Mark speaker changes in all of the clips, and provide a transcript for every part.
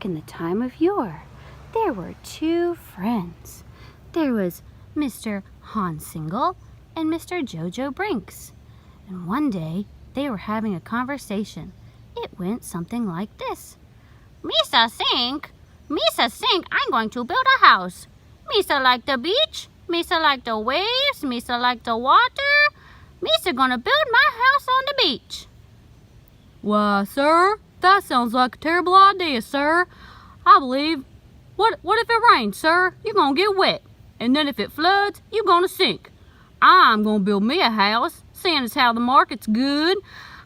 Speaker 1: back in the time of yore, there were two friends. There was Mr. Hansingle and Mr. Jojo Brinks. And one day, they were having a conversation. It went something like this. Misa Sink, I'm going to build a house. Misa like the beach, Misa like the waves, Misa like the water. Misa gonna build my house on the beach.
Speaker 2: Why, sir, that sounds like a terrible idea, sir. I believe, what if it rains, sir? You're gonna get wet. And then if it floods, you're gonna sink. I'm gonna build me a house, seeing as how the market's good.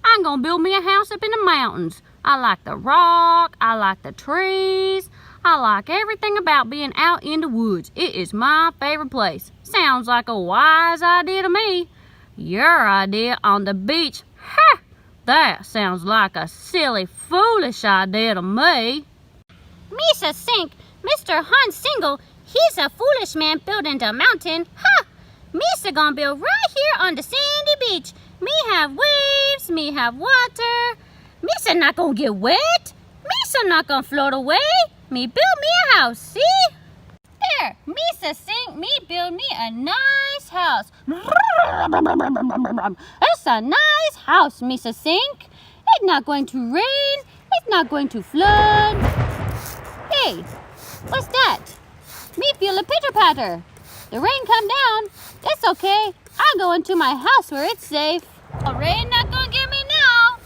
Speaker 2: I'm gonna build me a house up in the mountains. I like the rock, I like the trees, I like everything about being out in the woods. It is my favorite place. Sounds like a wise idea to me. Your idea on the beach, ha! That sounds like a silly, foolish idea to me.
Speaker 1: Misa Sink, Mr. Hansingle, he's a foolish man building the mountain. Ha! Misa gonna build right here on the sandy beach. Me have waves, me have water. Misa not gonna get wet. Misa not gonna float away. Me build me a house, see? There, Misa Sink, me build me a nice house. It's a nice house, Misa Sink. It's not going to rain. It's not going to flood. Hey, what's that? Me feel a pitter-patter. The rain come down. It's okay. I'll go into my house where it's safe. The rain not gonna get me now.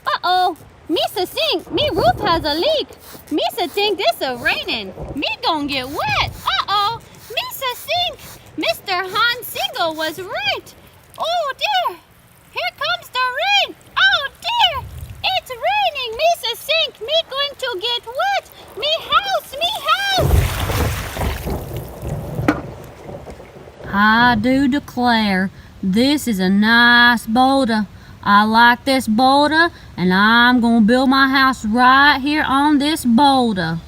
Speaker 1: Uh-oh. Misa Sink, me roof has a leak. Misa Sink, this a raining. Me gonna get wet. Uh-oh. Misa Sink, Mr. Hansingle was right. Oh dear. Here comes the rain. Oh dear. It's raining. Misa Sink, me going to get wet. Me house, me house.
Speaker 2: I do declare, this is a nice boulder. I like this boulder, and I'm gonna build my house right here on this boulder.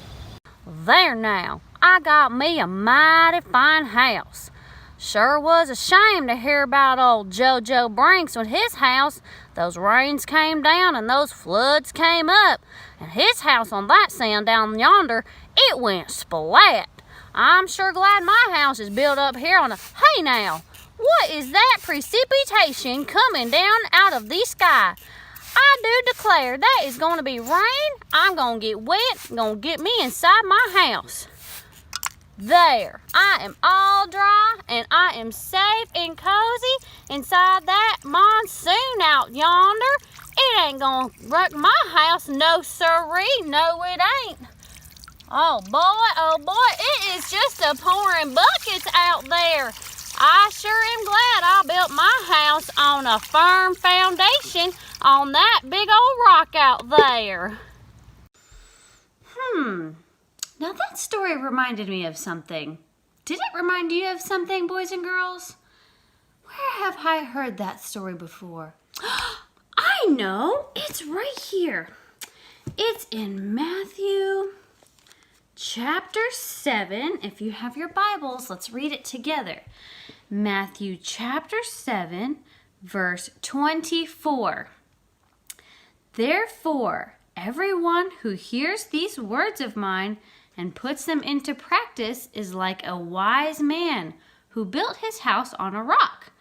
Speaker 1: There now, I got me a mighty fine house. Sure was a shame to hear about old Jojo Brinks with his house. Those rains came down and those floods came up, and his house on that sand down yonder, it went splat. I'm sure glad my house is built up here on a... Hey now, what is that precipitation coming down out of the sky? I do declare that is going to be rain. I'm going to get wet, going to get me inside my house. There, I am all dry and I am safe and cozy inside that monsoon out yonder. It ain't going to wreck my house, no sirree, no it ain't. Oh boy, it is just a pouring buckets out there. I sure am glad I built my house on a firm foundation on that big old rock out there. Now that story reminded me of something. Did it remind you of something, boys and girls? Where have I heard that story before? I know, it's right here. It's in Matthew chapter 7. If you have your Bibles, let's read it together. Matthew chapter 7, verse 24. Therefore, everyone who hears these words of mine and puts them into practice is like a wise man who built his house on a rock.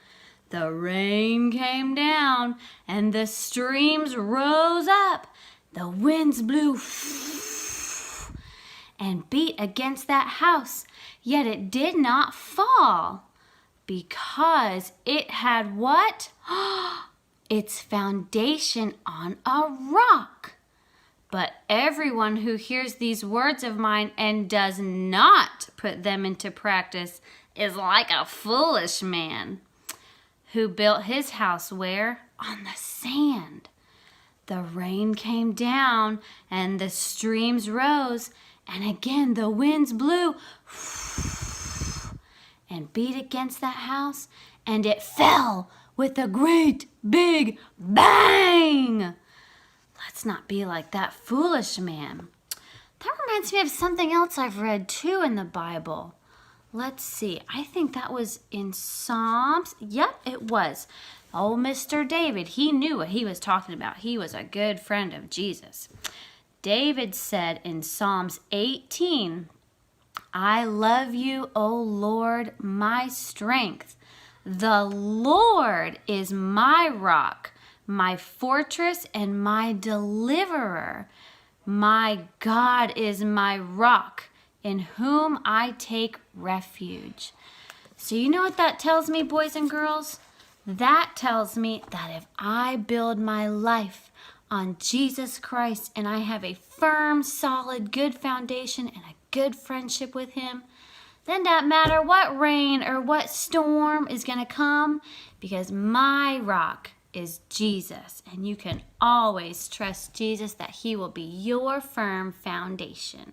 Speaker 1: The rain came down and the streams rose up. The winds blew and beat against that house, yet it did not fall, because it had what? Its foundation on a rock. But everyone who hears these words of mine and does not put them into practice is like a foolish man who built his house where? On the sand. The rain came down and the streams rose, and again the winds blew and beat against that house, and it fell with a great big bang. Let's not be like that foolish man. That reminds me of something else I've read too in the Bible. Let's see. I think that was in Psalms. Yep, it was. Old Mr. David, he knew what he was talking about. He was a good friend of Jesus. David said in Psalms 18, I love you, O Lord, my strength. The Lord is my rock, my fortress, and my deliverer. My God is my rock, in whom I take refuge. So you know what that tells me, boys and girls? That tells me that if I build my life on Jesus Christ and I have a firm, solid, good foundation and a good friendship with Him, then doesn't matter what rain or what storm is going to come, because my rock is Jesus, and you can always trust Jesus that He will be your firm foundation.